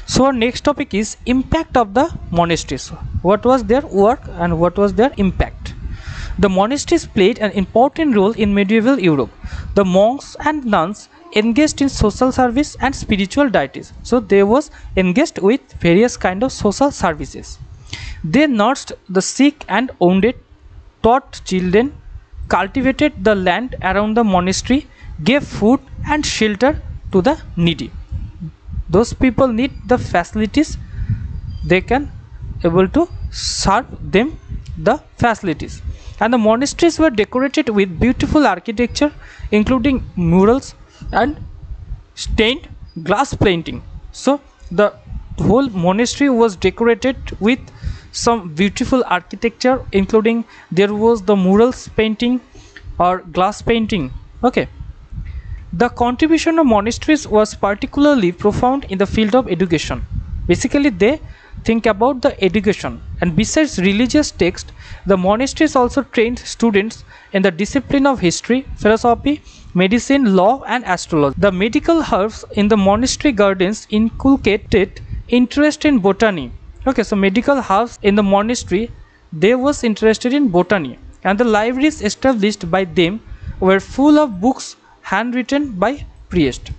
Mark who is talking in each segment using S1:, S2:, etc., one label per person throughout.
S1: So our next topic is impact of the monasteries. What was their work and what was their impact? The monasteries played an important role in medieval Europe. The monks and nuns engaged in social service and spiritual duties. So they was engaged with various kind of social services. They nursed the sick and wounded, taught children, cultivated the land around the monastery, gave food and shelter to the needy. Those people need the facilities, they can able to serve them the facilities. And the monasteries were decorated with beautiful architecture, including murals and stained glass painting. So the whole monastery was decorated with some beautiful architecture, including there was the murals painting or glass painting. Okay, the contribution of monasteries was particularly profound in the field of education. Basically they think about the education, and besides religious texts, the monasteries also trained students in the discipline of history, philosophy, medicine, law and astrology. The medical herbs in the monastery gardens inculcated interest in botany. Okay, so medical herbs in the monastery, they was interested in botany, and the libraries established by them were full of books handwritten by priests.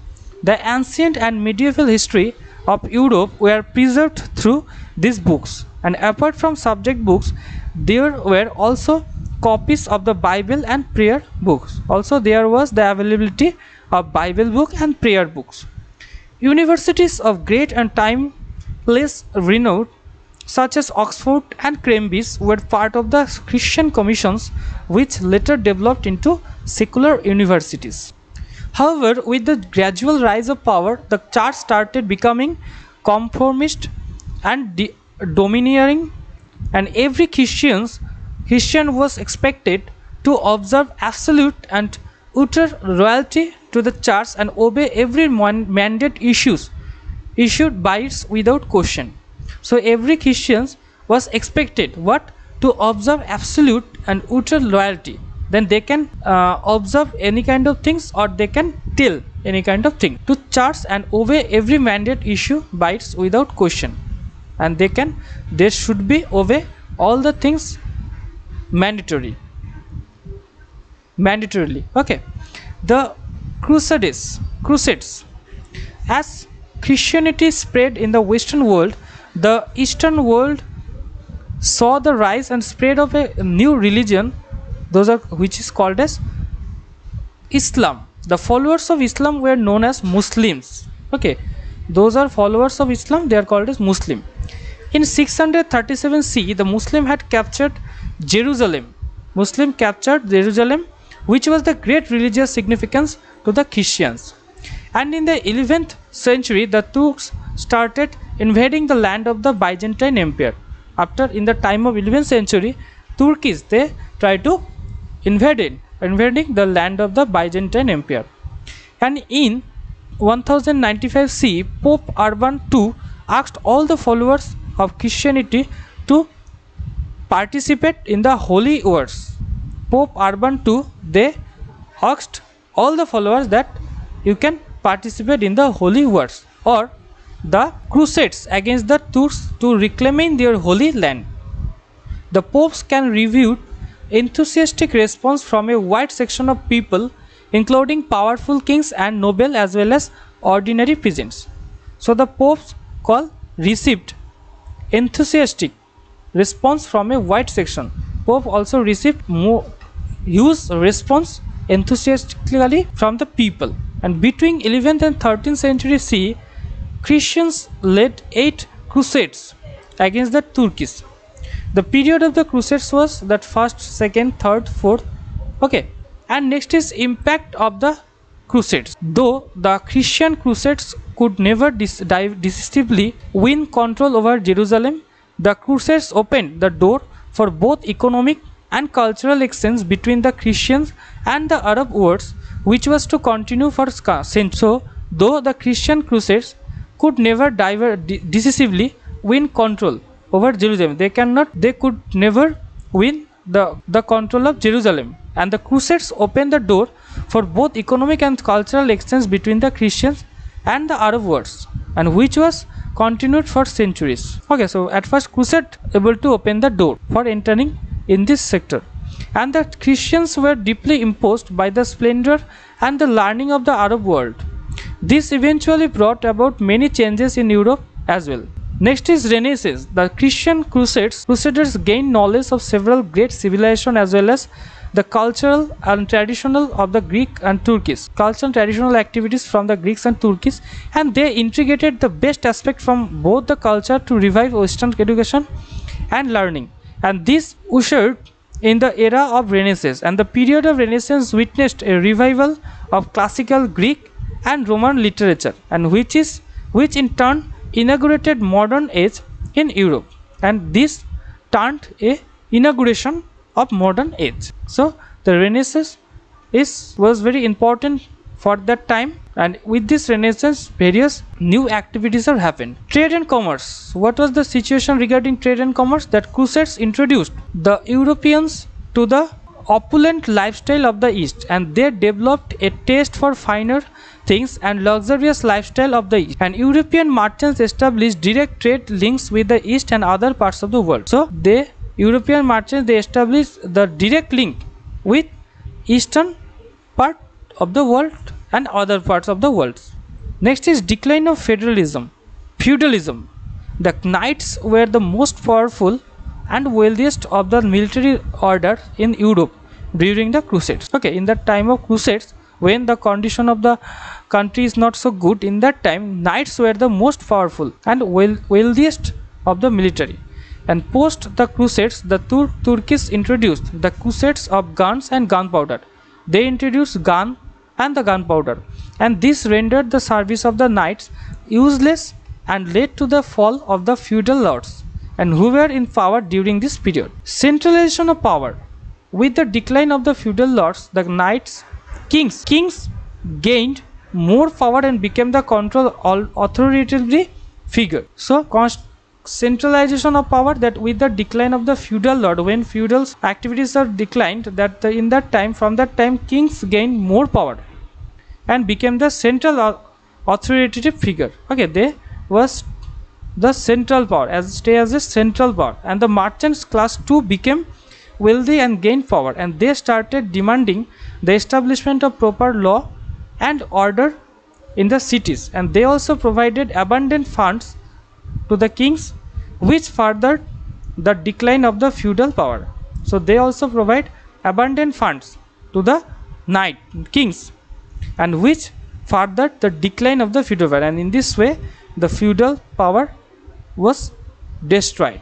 S1: The ancient and medieval history of Europe were preserved through these books, and apart from subject books, there were also copies of the Bible and prayer books. Also there was the availability of Bible book and prayer books. Universities of great and timeless renown such as Oxford and Cambridge were part of the Christian commissions, which later developed into secular universities. However, with the gradual rise of power, the church started becoming conformist and domineering, and every Christian was expected to observe absolute and utter loyalty to the church and obey every mandate issued by it without question. So every Christian was expected what? To observe absolute and utter loyalty. Then they can observe any kind of things, or they can tell any kind of thing to church and obey every mandate issued by it without question. And they should be obey all the things mandatorily. Okay, the crusades. As Christianity spread in the Western world, the Eastern world saw the rise and spread of a new religion, which is called as Islam. The followers of Islam were known as Muslims. Okay, those are followers of Islam, they are called as Muslim. In 637 CE, the Muslim had captured Jerusalem. Which was the great religious significance to the Christians. And in the 11th century, the Turks started invading the land of the Byzantine Empire. In the time of 11th century, Turkish, they tried to invading the land of the Byzantine Empire. And in 1095 CE, Pope Urban II asked all the followers of Christianity to participate in the holy wars. Pope Urban II, they asked all the followers that you can participate in the holy wars or the crusades against the Turks to reclaiming their holy land. The popes can review enthusiastic response from a wide section of people, including powerful kings and noble as well as ordinary peasants. So the popes received enthusiastic response from a wide section. Pope also received huge response enthusiastically from the people. And between 11th and 13th century CE, Christians led 8 crusades against the Turkish. The period of the crusades was that 1st, 2nd, 3rd, 4th. Okay, and next is impact of the crusades. Though the Christian crusades could never decisively win control over Jerusalem, the crusades opened the door for both economic and cultural exchange between the Christians and the Arab world, which was to continue for centuries. So, though the Christian crusades could never decisively win control over Jerusalem, they could never win the control of Jerusalem, and the crusades opened the door for both economic and cultural exchange between the Christians and the Arab world, and which was continued for centuries. Okay, so at first crusade able to open the door for entering in this sector, and the Christians were deeply imposed by the splendor and the learning of the Arab world. This eventually brought about many changes in Europe as well. Next is Renaissance. The Christian crusaders gained knowledge of several great civilizations as well as the cultural and traditional of the Greek and Turkish. Cultural and traditional activities from the Greeks and Turkish, and they integrated the best aspect from both the culture to revive Western education and learning. And this ushered in the era of Renaissance, and the period of Renaissance witnessed a revival of classical Greek and Roman literature, and which in turn inaugurated modern age in Europe, and this turned a inauguration of modern age. So the Renaissance was very important for that time, and with this Renaissance various new activities are happened. Trade and commerce. What was the situation regarding trade and commerce? That crusades introduced the Europeans to the opulent lifestyle of the East, and they developed a taste for finer things and luxurious lifestyle of the East, and European merchants established direct trade links with the East and other parts of the world. So European merchants established the direct link with eastern part of the world and other parts of the world. Next is decline of feudalism. The knights were the most powerful and wealthiest of the military order in Europe during the crusades. Okay, in that time of crusades, when the condition of the country is not so good, in that time knights were the most powerful and wealthiest of the military. And post the crusades, the Turkish introduced the crusades of guns and gunpowder. They introduced gun and the gunpowder, and this rendered the service of the knights useless and led to the fall of the feudal lords, and who were in power during this period. Centralization of power. With the decline of the feudal lords, the kings gained more power and became the authoritative figure. So centralization of power, that with the decline of the feudal lord, when feudal activities are declined, that in that time, from that time, kings gained more power and became the central authoritative figure. Okay, they was the central power, stay as a central power, and the merchants class too became wealthy and gained power, and they started demanding the establishment of proper law and order in the cities, and they also provided abundant funds to the kings, which furthered the decline of the feudal power. So they also provide abundant funds to the kings, and which furthered the decline of the feudal power, and in this way the feudal power was destroyed.